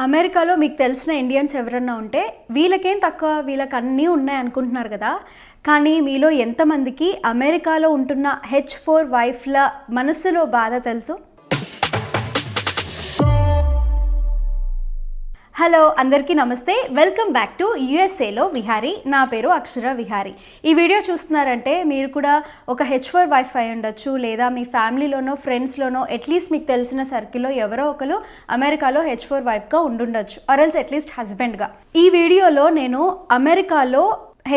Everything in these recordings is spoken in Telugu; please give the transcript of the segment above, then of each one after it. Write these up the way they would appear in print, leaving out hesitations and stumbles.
అమెరికాలో మీకు తెలిసిన ఇండియన్స్ ఎవరన్నా ఉంటే వీళ్ళకేం తక్కువ, వీళ్ళకి అన్నీ ఉన్నాయి అనుకుంటున్నారు కదా. కానీ మీలో ఎంతమందికి అమెరికాలో ఉంటున్న H4 వైఫ్ల మనసులో బాధ తెలుసు? హలో, అందరికీ నమస్తే. వెల్కమ్ బ్యాక్ టు యూఎస్ఏలో విహారీ. నా పేరు అక్షర విహారీ. ఈ వీడియో చూస్తున్నారంటే మీరు కూడా ఒక H4 వైఫ్ అయి ఉండొచ్చు, లేదా మీ ఫ్యామిలీలోనో ఫ్రెండ్స్లోనో అట్లీస్ట్ మీకు తెలిసిన సర్కిల్లో ఎవరో ఒకరు అమెరికాలో H4 వైఫ్గా ఉండుండొచ్చు, ఆర్ ఎల్స్ అట్లీస్ట్ హస్బెండ్గా. ఈ వీడియోలో నేను అమెరికాలో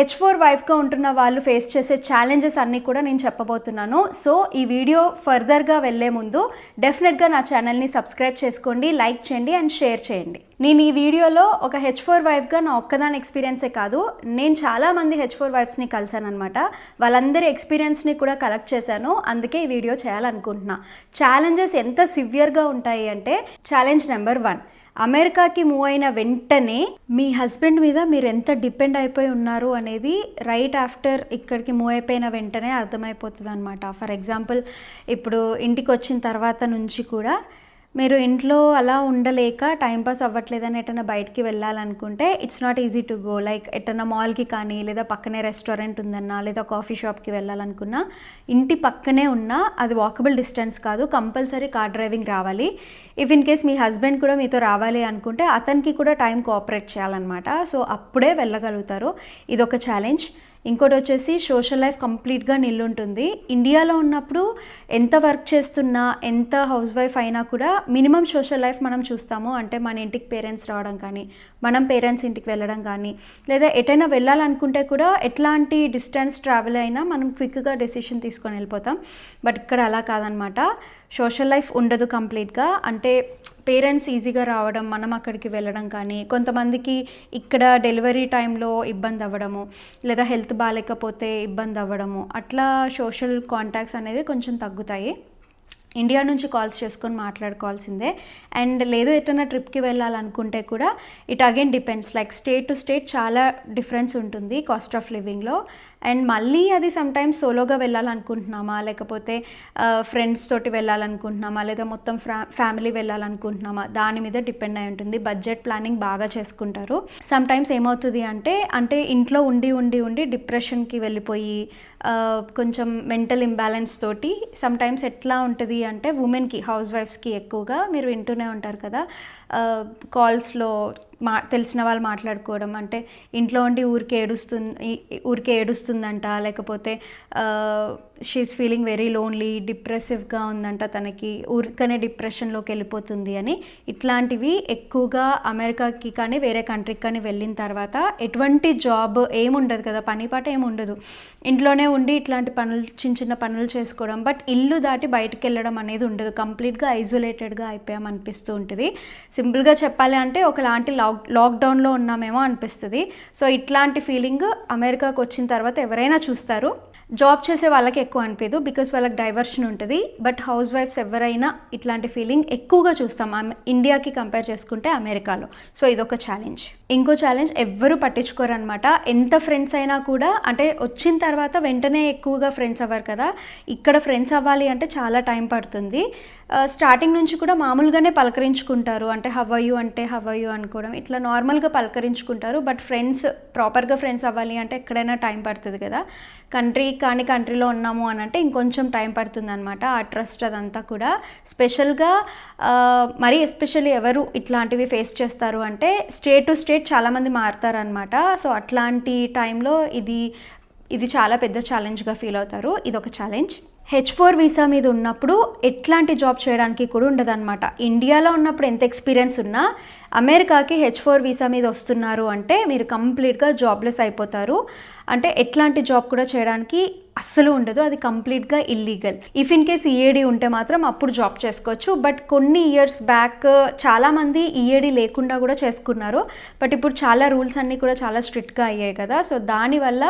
H4 వైఫ్గా ఉంటున్న వాళ్ళు ఫేస్ చేసే ఛాలెంజెస్ అన్నీ కూడా నేను చెప్పబోతున్నాను. సో ఈ వీడియో ఫర్దర్గా వెళ్ళే ముందు డెఫినెట్గా నా ఛానల్ని సబ్స్క్రైబ్ చేసుకోండి, లైక్ చేయండి అండ్ షేర్ చేయండి. నేను ఈ వీడియోలో ఒక H4 వైఫ్గా నా ఒక్కదాని ఎక్స్పీరియన్సే కాదు, నేను చాలామంది H4 వైఫ్స్ని కలిసాను అనమాట. వాళ్ళందరి ఎక్స్పీరియన్స్ని కూడా కలెక్ట్ చేశాను, అందుకే ఈ వీడియో చేయాలనుకుంటున్నా. ఛాలెంజెస్ ఎంత సివియర్గా ఉంటాయి అంటే, ఛాలెంజ్ నెంబర్ 1, అమెరికాకి మూవ్ అయిన వెంటనే మీ హస్బెండ్ మీద మీరు ఎంత డిపెండ్ అయిపోయి ఉన్నారు అనేది రైట్ ఆఫ్టర్ ఇక్కడికి మూవ్ అయిపోయిన వెంటనే అర్థమైపోతుంది అనమాట. ఫర్ ఎగ్జాంపుల్, ఇప్పుడు ఇంటికి వచ్చిన తర్వాత నుంచి కూడా మీరు ఇంట్లో అలా ఉండలేక టైంపాస్ అవ్వట్లేదని ఎటన్నా బయటికి వెళ్ళాలనుకుంటే it's not easy to go. Like ఎటన్నా మాల్కి కానీ, లేదా పక్కనే రెస్టారెంట్ ఉందన్నా, లేదా కాఫీ షాప్కి వెళ్ళాలనుకున్నా, ఇంటి పక్కనే ఉన్నా అది వాకబుల్ డిస్టెన్స్ కాదు, కంపల్సరీ కార్ డ్రైవింగ్ రావాలి. If in case me husband కూడా మీతో రావాలి అనుకుంటే అతనికి కూడా టైం కోఆపరేట్ చేయాలన్నమాట. సో అప్పుడే వెళ్ళగలుగుతారు. ఇదొక ఛాలెంజ్. ఇంకోటి వచ్చేసి సోషల్ లైఫ్ కంప్లీట్గా నిల్లుంటుంది. ఇండియాలో ఉన్నప్పుడు ఎంత వర్క్ చేస్తున్నా, ఎంత హౌస్ వైఫ్ అయినా కూడా మినిమం సోషల్ లైఫ్ మనం చూస్తాము. అంటే మన ఇంటికి పేరెంట్స్ రావడం కానీ, మనం పేరెంట్స్ ఇంటికి వెళ్ళడం కానీ, లేదా ఎటైనా వెళ్ళాలనుకుంటే కూడా ఎట్లాంటి డిస్టెన్స్ ట్రావెల్ అయినా మనం క్విక్గా డెసిషన్ తీసుకొని వెళ్ళిపోతాం. బట్ ఇక్కడ అలా కాదనమాట. సోషల్ లైఫ్ ఉండదు కంప్లీట్గా. అంటే పేరెంట్స్ ఈజీగా రావడం, మనం అక్కడికి వెళ్ళడం కానీ, కొంతమందికి ఇక్కడ డెలివరీ టైంలో ఇబ్బంది అవ్వడము, లేదా హెల్త్ బాగాలేకపోతే ఇబ్బంది అవ్వడము, అట్లా సోషల్ కాంటాక్ట్స్ అనేది కొంచెం తగ్గుతాయి. ఇండియా నుంచి కాల్స్ చేసుకొని మాట్లాడుకోవాల్సిందే. అండ్ లేదు ఎటైనా ట్రిప్కి వెళ్ళాలనుకుంటే కూడా it again depends, like state to state చాలా డిఫరెన్స్ ఉంటుంది కాస్ట్ ఆఫ్ లివింగ్లో. అండ్ మళ్ళీ అది సమ్టైమ్స్ సోలోగా వెళ్ళాలనుకుంటున్నామా, లేకపోతే ఫ్రెండ్స్ తోటి వెళ్ళాలనుకుంటున్నామా, లేదా మొత్తం ఫ్యామిలీ వెళ్ళాలనుకుంటున్నామా, దాని మీద డిపెండ్ అయి ఉంటుంది. బడ్జెట్ ప్లానింగ్ బాగా చేసుకుంటారు. సమ్టైమ్స్ ఏమవుతుంది అంటే ఇంట్లో ఉండి ఉండి ఉండి డిప్రెషన్కి వెళ్ళిపోయి కొంచెం మెంటల్ ఇంబ్యాలెన్స్ తోటి సమ్టైమ్స్ ఎట్లా ఉంటుంది అంటే, ఉమెన్కి, హౌస్ వైఫ్స్కి ఎక్కువగా మీరు వింటూనే ఉంటారు కదా, కాల్స్లో తెలిసిన వాళ్ళు మాట్లాడుకోవడం, అంటే ఇంట్లో ఉండి ఊరికే ఏడుస్తుందంట, లేకపోతే షీఈస్ ఫీలింగ్ వెరీ లోన్లీ, డిప్రెసివ్గా ఉందంట, తనకి ఊరికనే డిప్రెషన్లోకి వెళ్ళిపోతుంది అని. ఇట్లాంటివి ఎక్కువగా అమెరికాకి కానీ వేరే కంట్రీకి కానీ వెళ్ళిన తర్వాత ఎటువంటి జాబ్ ఏముండదు కదా, పనిపాట ఏముండదు, ఇంట్లోనే ఉండి ఇట్లాంటి పనులు, చిన్న చిన్న పనులు చేసుకోవడం. బట్ ఇల్లు దాటి బయటకు వెళ్ళడం అనేది ఉండదు. కంప్లీట్గా ఐసోలేటెడ్గా అయిపోయామనిపిస్తూ ఉంటుంది. సింపుల్గా చెప్పాలి అంటే ఒకలాంటి లాక్డౌన్లో ఉన్నామేమో అనిపిస్తుంది. సో ఇట్లాంటి ఫీలింగ్ అమెరికాకు వచ్చిన తర్వాత ఎవరైనా చూస్తారు. జాబ్ చేసే వాళ్ళకి ఎక్కువ అనిపించదు, బికాస్ వాళ్ళకి డైవర్షన్ ఉంటుంది. బట్ హౌస్ వైఫ్స్ ఎవరైనా ఇట్లాంటి ఫీలింగ్ ఎక్కువగా చూస్తాం ఇండియాకి కంపేర్ చేసుకుంటే అమెరికాలో. సో ఇదొక ఛాలెంజ్. ఇంకో ఛాలెంజ్, ఎవ్వరూ పట్టించుకోరు అనమాట. ఎంత ఫ్రెండ్స్ అయినా కూడా, అంటే వచ్చిన తర్వాత వెంటనే ఎక్కువగా ఫ్రెండ్స్ అవ్వరు కదా, ఇక్కడ ఫ్రెండ్స్ అవ్వాలి అంటే చాలా టైం పడుతుంది. స్టార్టింగ్ నుంచి కూడా మామూలుగానే పలకరించుకుంటారు. అంటే హవ్ యూ అంటే హవ్ యూ అనుకోవడం, ఇట్లా నార్మల్గా పలకరించుకుంటారు. బట్ ప్రాపర్గా ఫ్రెండ్స్ అవ్వాలి అంటే ఎక్కడైనా టైం పడుతుంది కదా. కంట్రీలో ఉన్నాము అని అంటే ఇంకొంచెం టైం పడుతుంది అనమాట. ఆ ట్రస్ట్ అదంతా కూడా స్పెషల్గా మరీ ఎస్పెషల్లీ ఎవరు ఇట్లాంటివి ఫేస్ చేస్తారు అంటే, స్టేట్ టు స్టేట్ చాలామంది మారుతారనమాట. సో అట్లాంటి టైంలో ఇది చాలా పెద్ద ఛాలెంజ్గా ఫీల్ అవుతారు. ఇదొక ఛాలెంజ్. H4 వీసా మీద ఉన్నప్పుడు ఎట్లాంటి జాబ్ చేయడానికి కూడా ఉండదన్నమాట. ఇండియాలో ఉన్నప్పుడు ఎంత ఎక్స్పీరియన్స్ ఉన్నా అమెరికాకి H4 వీసా మీద వస్తున్నారు అంటే మీరు కంప్లీట్గా జాబ్లెస్ అయిపోతారు. అంటే ఎట్లాంటి జాబ్ కూడా చేయడానికి అస్సలు ఉండదు, అది కంప్లీట్గా illegal. If in case EAD ఉంటే మాత్రం అప్పుడు జాబ్ చేసుకోవచ్చు. బట్ కొన్ని ఇయర్స్ బ్యాక్ చాలామంది ఈఏడి లేకుండా కూడా చేసుకున్నారు. బట్ ఇప్పుడు చాలా రూల్స్ అన్నీ కూడా చాలా స్ట్రిక్ట్గా అయ్యాయి కదా. సో దానివల్ల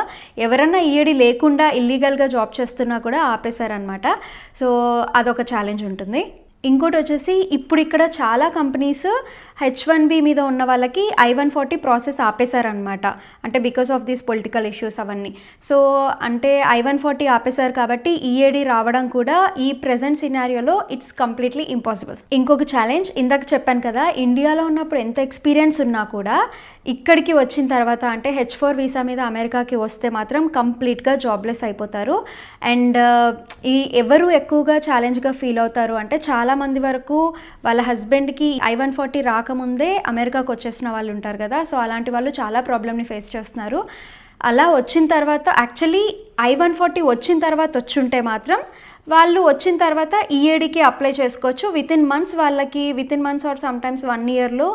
ఎవరన్నా ఈఏడి లేకుండా ఇల్లీగల్గా జాబ్ చేస్తున్నా కూడా ఆపేశారనమాట. సో అదొక ఛాలెంజ్ ఉంటుంది. ఇంకోటి వచ్చేసి, ఇప్పుడు ఇక్కడ చాలా కంపెనీస్ H1B మీద ఉన్న వాళ్ళకి I-140 ప్రాసెస్ ఆపేశారనమాట. అంటే because of these political issues అవన్నీ. సో అంటే I-140 ఆపేశారు కాబట్టి EAD రావడం కూడా ఈ ప్రెజెంట్ సినారియోలో ఇట్స్ కంప్లీట్లీ ఇంపాసిబుల్. ఇంకొక ఛాలెంజ్, ఇందాక చెప్పాను కదా, ఇండియాలో ఉన్నప్పుడు ఎంత ఎక్స్పీరియన్స్ ఉన్నా కూడా ఇక్కడికి వచ్చిన తర్వాత అంటే H4 వీసా మీద అమెరికాకి వస్తే మాత్రం కంప్లీట్గా జాబ్లెస్ అయిపోతారు. అండ్ ఈ ఎవరు ఎక్కువగా ఛాలెంజ్గా ఫీల్ అవుతారు అంటే చాలామంది వరకు వాళ్ళ హస్బెండ్కి I-140 రాకముందే అమెరికాకి వచ్చేసిన వాళ్ళు ఉంటారు కదా. సో అలాంటి వాళ్ళు చాలా ప్రాబ్లమ్ని ఫేస్ చేస్తున్నారు. అలా వచ్చిన తర్వాత యాక్చువల్లీ I-140 వచ్చిన తర్వాత వచ్చుంటే మాత్రం వాళ్ళు వచ్చిన తర్వాత EADకి అప్లై చేసుకోవచ్చు. వితిన్ మంత్స్ ఆర్ సమ్టైమ్స్ 1 ఇయర్లో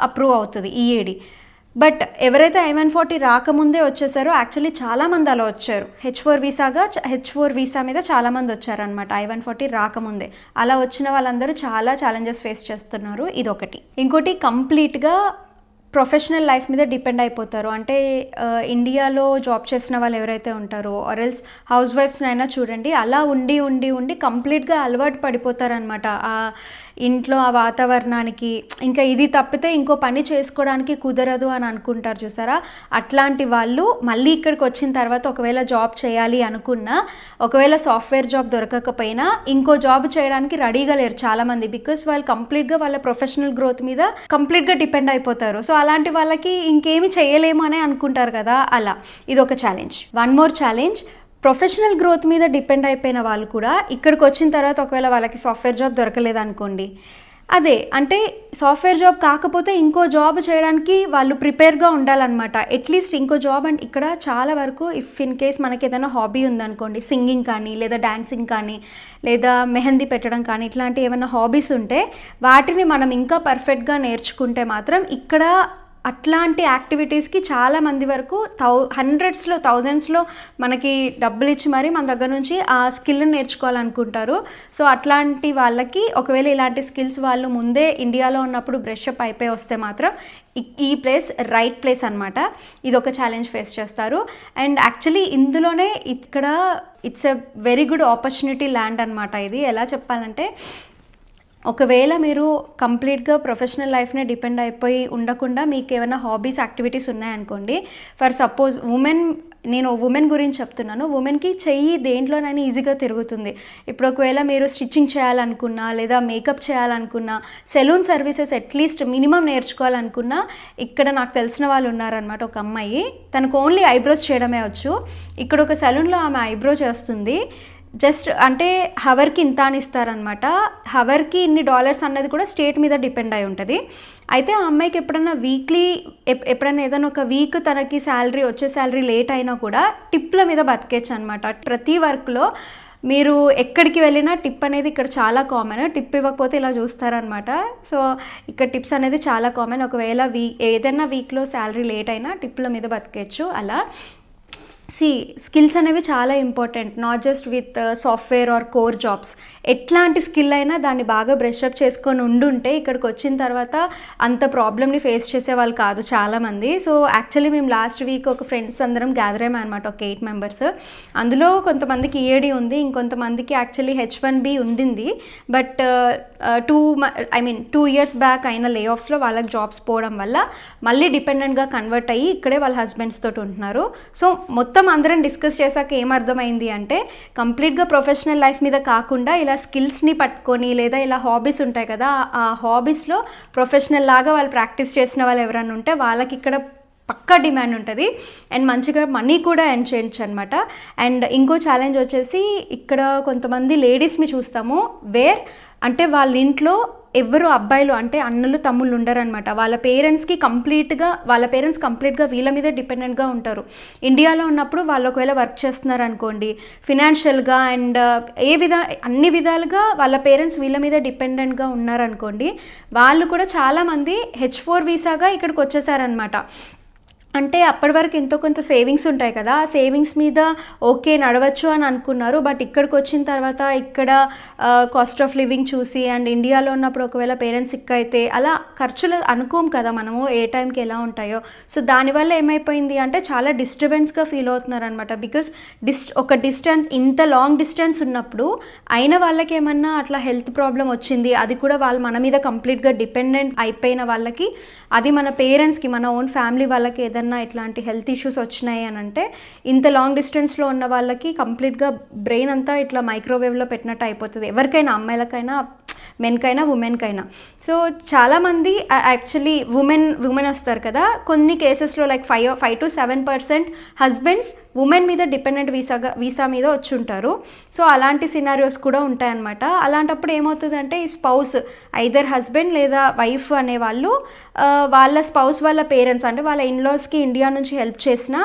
అప్రూవ్ అవుతుంది EAD. బట్ ఎవరైతే I-140 రాకముందే వచ్చేసారో యాక్చువల్లీ చాలామంది అలా వచ్చారు. H4 వీసా మీద చాలామంది వచ్చారనమాట I-140 రాకముందే. అలా వచ్చిన వాళ్ళందరూ చాలా ఛాలెంజెస్ ఫేస్ చేస్తున్నారు. ఇదొకటి. ఇంకోటి కంప్లీట్గా ప్రొఫెషనల్ లైఫ్ మీద డిపెండ్ అయిపోతారు. అంటే ఇండియాలో జాబ్ చేసిన వాళ్ళు ఎవరైతే ఉంటారో ఆర్ ఎల్స్ హౌస్ వైఫ్స్నైనా చూడండి, అలా ఉండి కంప్లీట్గా అలవాటు పడిపోతారనమాట ఆ ఇంట్లో ఆ వాతావరణానికి. ఇంకా ఇది తప్పితే ఇంకో పని చేసుకోవడానికి కుదరదు అని అనుకుంటారు చూసారా. అట్లాంటి వాళ్ళు మళ్ళీ ఇక్కడికి వచ్చిన తర్వాత ఒకవేళ జాబ్ చేయాలి అనుకున్నా, ఒకవేళ సాఫ్ట్వేర్ జాబ్ దొరకకపోయినా ఇంకో జాబ్ చేయడానికి రెడీగా లేరు చాలామంది. బికాస్ వాళ్ళు కంప్లీట్గా వాళ్ళ ప్రొఫెషనల్ గ్రోత్ మీద కంప్లీట్గా డిపెండ్ అయిపోతారు. సో అలాంటి వాళ్ళకి ఇంకేమి చేయలేము అనే అనుకుంటారు కదా. అలా ఇదొక challenge. One more challenge, professional growth మీద డిపెండ్ అయిపోయిన వాళ్ళు కూడా ఇక్కడికి వచ్చిన తర్వాత ఒకవేళ వాళ్ళకి సాఫ్ట్వేర్ జాబ్ దొరకలేదు అనుకోండి, అదే అంటే సాఫ్ట్వేర్ జాబ్ కాకపోతే ఇంకో జాబ్ చేయడానికి వాళ్ళు ప్రిపేర్గా ఉండాలన్నమాట. అట్లీస్ట్ ఇంకో జాబ్. అంటే ఇక్కడ చాలా వరకు ఇఫ్ ఇన్ కేస్ మనకి ఏదైనా హాబీ ఉందనుకోండి, సింగింగ్ కానీ లేదా డాన్సింగ్ కానీ లేదా మెహందీ పెట్టడం కానీ ఇట్లాంటి ఏమైనా హాబీస్ ఉంటే వాటిని మనం ఇంకా పర్ఫెక్ట్గా నేర్చుకుంటే మాత్రం ఇక్కడ అట్లాంటి యాక్టివిటీస్కి చాలామంది వరకు హండ్రెడ్స్లో థౌజండ్స్లో మనకి డబ్బులు ఇచ్చి మరీ మన దగ్గర నుంచి ఆ స్కిల్ని నేర్చుకోవాలనుకుంటారు. సో అట్లాంటి వాళ్ళకి ఒకవేళ ఇలాంటి స్కిల్స్ వాళ్ళు ముందే ఇండియాలో ఉన్నప్పుడు బ్రష్అప్ అయిపోయి వస్తే మాత్రం ఈ ప్లేస్ రైట్ ప్లేస్ అనమాట. ఇదొక ఛాలెంజ్ ఫేస్ చేస్తారు. అండ్ యాక్చువల్లీ ఇందులోనే ఇక్కడ it's a very good opportunity land అనమాట. ఇది ఎలా చెప్పాలంటే, ఒకవేళ మీరు కంప్లీట్గా ప్రొఫెషనల్ లైఫ్నే డిపెండ్ అయిపోయి ఉండకుండా మీకు ఏమైనా హాబీస్ యాక్టివిటీస్ ఉన్నాయనుకోండి, ఫర్ సపోజ్ నేను ఉమెన్ గురించి చెప్తున్నాను. ఉమెన్కి చెయ్యి దేంట్లోనైనా ఈజీగా తిరుగుతుంది. ఇప్పుడు ఒకవేళ మీరు స్టిచ్చింగ్ చేయాలనుకున్నా లేదా మేకప్ చేయాలనుకున్నా, సెలూన్ సర్వీసెస్ అట్లీస్ట్ మినిమం నేర్చుకోవాలనుకున్నా, ఇక్కడ నాకు తెలిసిన వాళ్ళు ఉన్నారనమాట. ఒక అమ్మాయి, తనకు ఓన్లీ ఐబ్రోస్ చేయడమే వచ్చు. ఇక్కడ ఒక సెలూన్లో ఆమె ఐబ్రో చేస్తుంది. జస్ట్ అంటే హవర్కి ఇంత అని ఇస్తారనమాట. హవర్కి ఇన్ని డాలర్స్ అన్నది కూడా స్టేట్ మీద డిపెండ్ అయి ఉంటుంది. అయితే ఆ అమ్మాయికి ఎప్పుడన్నా ఎప్పుడైనా ఏదైనా ఒక వీక్ తనకి వచ్చే శాలరీ లేట్ అయినా కూడా టిప్ల మీద బతికేచ్చు అనమాట. ప్రతి వర్క్లో మీరు ఎక్కడికి వెళ్ళినా టిప్ అనేది ఇక్కడ చాలా కామన్. టిప్ ఇవ్వకపోతే ఇలా చూస్తారనమాట. సో ఇక్కడ టిప్స్ అనేది చాలా కామన్. ఒకవేళ ఏదైనా వీక్లో శాలరీ లేట్ అయినా టిప్ల మీద బతికేచ్చు. అలా స్కిల్స్ అనేవి చాలా important, not just with software or core jobs. ఎట్లాంటి స్కిల్ అయినా దాన్ని బాగా బ్రష్అప్ చేసుకొని ఉండుంటే ఇక్కడికి వచ్చిన తర్వాత అంత ప్రాబ్లమ్ని ఫేస్ చేసేవాళ్ళు కాదు చాలామంది. సో యాక్చువల్లీ మేము లాస్ట్ వీక్ ఒక ఫ్రెండ్స్ అందరం గ్యాదర్ అయ్యాం అనమాట, ఒక 8 మెంబర్స్. అందులో కొంతమందికి EAD ఉంది, ఇంకొంతమందికి యాక్చువల్లీ H1B ఉండింది. బట్ 2 years బ్యాక్ అయిన లే ఆఫ్స్లో వాళ్ళకి జాబ్స్ పోవడం వల్ల మళ్ళీ డిపెండెంట్గా కన్వర్ట్ అయ్యి ఇక్కడే వాళ్ళ హస్బెండ్స్ తోటి ఉంటున్నారు. సో మొత్తం అందరం డిస్కస్ చేశాక ఏమర్థమైంది అంటే, కంప్లీట్గా ప్రొఫెషనల్ లైఫ్ మీద కాకుండా ఇలా స్కిల్స్ని పట్టుకొని లేదా ఇలా హాబీస్ ఉంటాయి కదా, ఆ హాబీస్లో ప్రొఫెషనల్ లాగా వాళ్ళు ప్రాక్టీస్ చేసిన వాళ్ళు ఎవరైనా ఉంటే వాళ్ళకి ఇక్కడ పక్కా డిమాండ్ ఉంటుంది. అండ్ మంచిగా మనీ కూడా ఎర్న్ చేయొచ్చు అనమాట. అండ్ ఇంకో ఛాలెంజ్ వచ్చేసి, ఇక్కడ కొంతమంది లేడీస్ని చూస్తాము వేర్ అంటే వాళ్ళ ఇంట్లో ఎవరు అబ్బాయిలు అంటే అన్నలు తమ్ముళ్ళు ఉండరనమాట. వాళ్ళ పేరెంట్స్ కంప్లీట్గా వీళ్ళ మీదే డిపెండెంట్గా ఉంటారు. ఇండియాలో ఉన్నప్పుడు వాళ్ళు ఒకవేళ వర్క్ చేస్తున్నారు అనుకోండి, ఫినాన్షియల్గా అండ్ అన్ని విధాలుగా వాళ్ళ పేరెంట్స్ వీళ్ళ మీద డిపెండెంట్గా ఉన్నారనుకోండి, వాళ్ళు కూడా చాలామంది H4 వీసాగా ఇక్కడికి వచ్చేసారనమాట. అంటే అప్పటి వరకు ఎంతో కొంత సేవింగ్స్ ఉంటాయి కదా, ఆ సేవింగ్స్ మీద ఓకే నడవచ్చు అని అనుకున్నారు. బట్ ఇక్కడికి వచ్చిన తర్వాత ఇక్కడ కాస్ట్ ఆఫ్ లివింగ్ చూసి అండ్ ఇండియాలో ఉన్నప్పుడు ఒకవేళ పేరెంట్స్ సిక్ అయితే అలా ఖర్చులు అనుకోం కదా మనము ఏ టైంకి ఎలా ఉంటాయో. సో దానివల్ల ఏమైపోయింది అంటే చాలా డిస్టర్బెన్స్గా ఫీల్ అవుతున్నారు అనమాట. బికాస్ ఒక డిస్టెన్స్, ఇంత లాంగ్ డిస్టెన్స్ ఉన్నప్పుడు అయిన వాళ్ళకి ఏమన్నా అట్లా హెల్త్ ప్రాబ్లం వచ్చింది, అది కూడా వాళ్ళు మన మీద కంప్లీట్గా డిపెండెంట్ అయిపోయిన వాళ్ళకి, అది మన పేరెంట్స్కి, మన ఓన్ ఫ్యామిలీ వాళ్ళకి ఏదైనా ఇట్లాంటి హెల్త్ ఇష్యూస్ వచ్చినాయి అని అంటే ఇంత లాంగ్ డిస్టెన్స్లో ఉన్న వాళ్ళకి కంప్లీట్గా బ్రెయిన్ అంతా ఇట్లా మైక్రోవేవ్లో పెట్టినట్టు అయిపోతుంది, ఎవరికైనా, అమ్మాయిలకైనా, మెన్కైనా, ఉమెన్కైనా. సో చాలామంది యాక్చువల్లీ ఉమెన్ వస్తారు కదా, కొన్ని కేసెస్లో లైక్ 5 to 7% హస్బెండ్స్ ఉమెన్ మీద డిపెండెంట్ వీసా మీద వచ్చి ఉంటారు. సో అలాంటి సినారియోస్ కూడా ఉంటాయన్నమాట. అలాంటప్పుడు ఏమవుతుందంటే ఈ స్పౌస్, ఐదర్ హస్బెండ్ లేదా వైఫ్ అనేవాళ్ళు వాళ్ళ స్పౌస్ వాళ్ళ పేరెంట్స్ అంటే వాళ్ళ ఇన్లాస్కి ఇండియా నుంచి హెల్ప్ చేసినా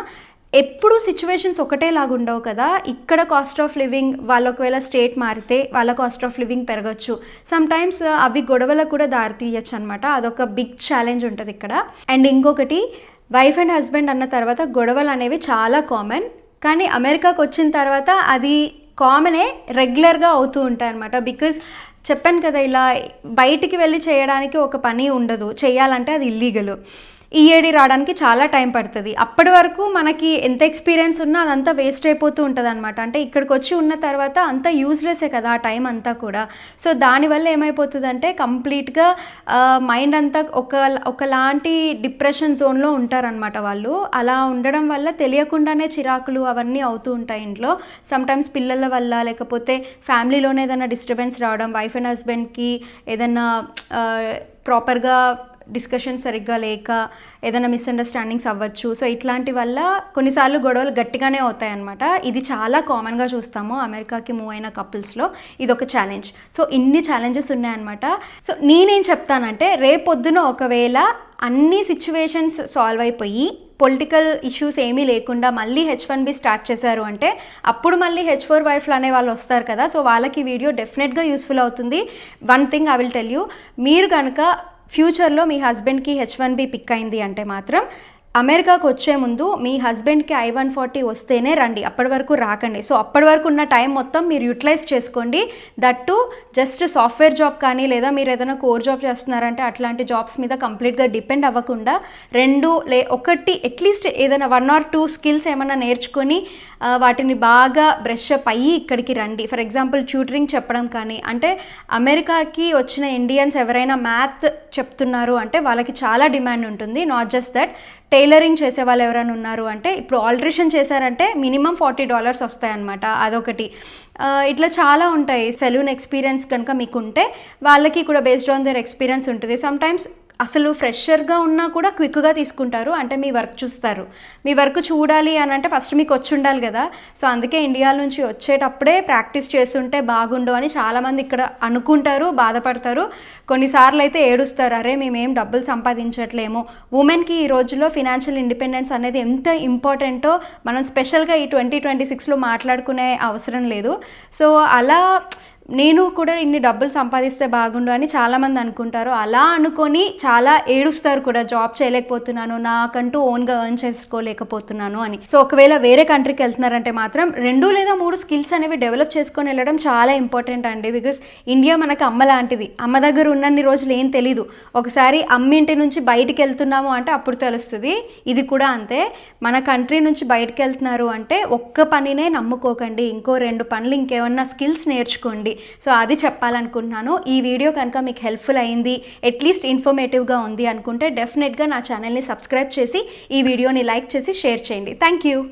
ఎప్పుడు సిచ్యువేషన్స్ ఒకటేలాగా ఉండవు కదా. ఇక్కడ కాస్ట్ ఆఫ్ లివింగ్, వాళ్ళు ఒకవేళ స్టేట్ మారితే వాళ్ళ కాస్ట్ ఆఫ్ లివింగ్ పెరగచ్చు. సమ్ టైమ్స్ అవి గొడవలకు కూడా దారితీయచ్చు అనమాట. అదొక బిగ్ ఛాలెంజ్ ఉంటుంది ఇక్కడ. అండ్ ఇంకొకటి, వైఫ్ అండ్ హస్బెండ్ అన్న తర్వాత గొడవలు అనేవి చాలా కామన్. కానీ అమెరికాకు వచ్చిన తర్వాత అది కామనే, రెగ్యులర్గా అవుతూ ఉంటాయి అనమాట. బికాజ్ చెప్పాను కదా, ఇలా బయటికి వెళ్ళి చేయడానికి ఒక పని ఉండదు, చేయాలంటే అది ఇల్లీగల్. ఈఏడి రావడానికి చాలా టైం పడుతుంది. అప్పటి వరకు మనకి ఎంత ఎక్స్పీరియన్స్ ఉన్నా అదంతా వేస్ట్ అయిపోతూ ఉంటుంది అనమాట. అంటే ఇక్కడికి వచ్చి ఉన్న తర్వాత అంతా యూజ్లెస్సే కదా ఆ టైం అంతా కూడా. సో దానివల్ల ఏమైపోతుందంటే కంప్లీట్గా మైండ్ అంతా ఒకలాంటి డిప్రెషన్ జోన్లో ఉంటారనమాట వాళ్ళు. అలా ఉండడం వల్ల తెలియకుండానే చిరాకులు అవన్నీ అవుతూ ఉంటాయి ఇంట్లో. సమ్టైమ్స్ పిల్లల వల్ల, లేకపోతే ఫ్యామిలీలోనే ఏదైనా డిస్టర్బెన్స్ రావడం, వైఫ్ అండ్ హస్బెండ్కి ఏదైనా ప్రాపర్గా డిస్కషన్ సరిగ్గా లేక ఏదైనా మిస్అండర్స్టాండింగ్స్ అవ్వచ్చు. సో ఇట్లాంటి వల్ల కొన్నిసార్లు గొడవలు గట్టిగానే అవుతాయి అనమాట. ఇది చాలా కామన్గా చూస్తాము అమెరికాకి మూవ్ అయిన కపుల్స్లో. ఇది ఒక ఛాలెంజ్. సో ఇన్ని ఛాలెంజెస్ ఉన్నాయన్నమాట. సో నేనేం చెప్తానంటే, రేపొద్దున ఒకవేళ అన్ని సిచ్యువేషన్స్ సాల్వ్ అయిపోయి పొలిటికల్ ఇష్యూస్ ఏమీ లేకుండా మళ్ళీ H1B స్టార్ట్ చేశారు అంటే అప్పుడు మళ్ళీ H4 వైఫ్లు అనే వాళ్ళు వస్తారు కదా. సో వాళ్ళకి వీడియో డెఫినెట్గా యూస్ఫుల్ అవుతుంది. One thing I will tell you, మీరు కనుక ఫ్యూచర్లో మీ హస్బెండ్కి H1B పిక్ అయింది అంటే మాత్రం అమెరికాకు వచ్చే ముందు మీ హస్బెండ్కి I-140 వస్తేనే రండి, అప్పటి వరకు రాకండి. సో అప్పటి వరకు ఉన్న టైం మొత్తం మీరు యూటిలైజ్ చేసుకోండి. దట్టు జస్ట్ సాఫ్ట్వేర్ జాబ్ కానీ, లేదా మీరు ఏదైనా కోర్ జాబ్ చేస్తున్నారంటే అట్లాంటి జాబ్స్ మీద కంప్లీట్గా డిపెండ్ అవ్వకుండా ఒకటి అట్లీస్ట్ ఏదైనా 1 or 2 స్కిల్స్ ఏమైనా నేర్చుకొని వాటిని బాగా బ్రష్ అప్ అయ్యి ఇక్కడికి రండి. ఫర్ ఎగ్జాంపుల్ ట్యూటరింగ్ చెప్పడం కానీ, అంటే అమెరికాకి వచ్చిన ఇండియన్స్ ఎవరైనా మ్యాథ్ చెప్తున్నారు అంటే వాళ్ళకి చాలా డిమాండ్ ఉంటుంది. నాట్ జస్ట్ దట్, టైలరింగ్ చేసే వాళ్ళు ఎవరైనా ఉన్నారు అంటే ఇప్పుడు ఆల్టరేషన్ చేశారంటే మినిమం $40 వస్తాయన్నమాట. అదొకటి. ఇట్లా చాలా ఉంటాయి. సెలూన్ ఎక్స్పీరియన్స్ కనుక మీకు ఉంటే వాళ్ళకి కూడా బేస్డ్ ఆన్ దేర్ ఎక్స్పీరియన్స్ ఉంటుంది. సమ్టైమ్స్ అసలు ఫ్రెషర్గా ఉన్నా కూడా క్విక్గా తీసుకుంటారు. అంటే మీ వర్క్ చూస్తారు. మీ వర్క్ చూడాలి అని అంటే ఫస్ట్ మీకు వచ్చి ఉండాలి కదా. సో అందుకే ఇండియా నుంచి వచ్చేటప్పుడే ప్రాక్టీస్ చేస్తుంటే బాగుండు అని చాలామంది ఇక్కడ అనుకుంటారు, బాధపడతారు. కొన్నిసార్లు అయితే ఏడుస్తారు, అరే మేమేం డబ్బులు సంపాదించట్లేము. ఉమెన్కి ఈ రోజుల్లో ఫినాన్షియల్ ఇండిపెండెన్స్ అనేది ఎంత ఇంపార్టెంటో మనం స్పెషల్గా ఈ 2026లో మాట్లాడుకునే అవసరం లేదు. సో అలా నేను కూడా ఇన్ని డబ్బులు సంపాదిస్తే బాగుండు అని చాలామంది అనుకుంటారు. అలా అనుకొని చాలా ఏడుస్తారు కూడా, జాబ్ చేయలేకపోతున్నాను, నాకంటూ ఓన్గా ఎర్న్ చేసుకోలేకపోతున్నాను అని. సో ఒకవేళ వేరే కంట్రీకి వెళ్తున్నారంటే మాత్రం 2 లేదా 3 స్కిల్స్ అనేవి డెవలప్ చేసుకొని వెళ్ళడం చాలా ఇంపార్టెంట్ అండి. బికాస్ ఇండియా మనకు అమ్మ లాంటిది. అమ్మ దగ్గర ఉన్నన్ని రోజులు ఏం తెలీదు. ఒకసారి అమ్మింటి నుంచి బయటికి వెళ్తున్నాము అంటే అప్పుడు తెలుస్తుంది. ఇది కూడా అంతే. మన కంట్రీ నుంచి బయటికి వెళ్తున్నారు అంటే ఒక్క పనినే నమ్ముకోకండి, ఇంకో 2 పనులు ఇంకేమన్నా స్కిల్స్ నేర్చుకోండి. సో అది చెప్పాలనుకుంటున్నాను. ఈ వీడియో కనుక మీకు హెల్ప్ఫుల్ అయింది, అట్లీస్ట్ ఇన్ఫర్మేటివ్గా ఉంది అనుకుంటే డెఫినెట్గా నా ఛానల్ని సబ్స్క్రైబ్ చేసి ఈ వీడియోని లైక్ చేసి షేర్ చేయండి. Thank you.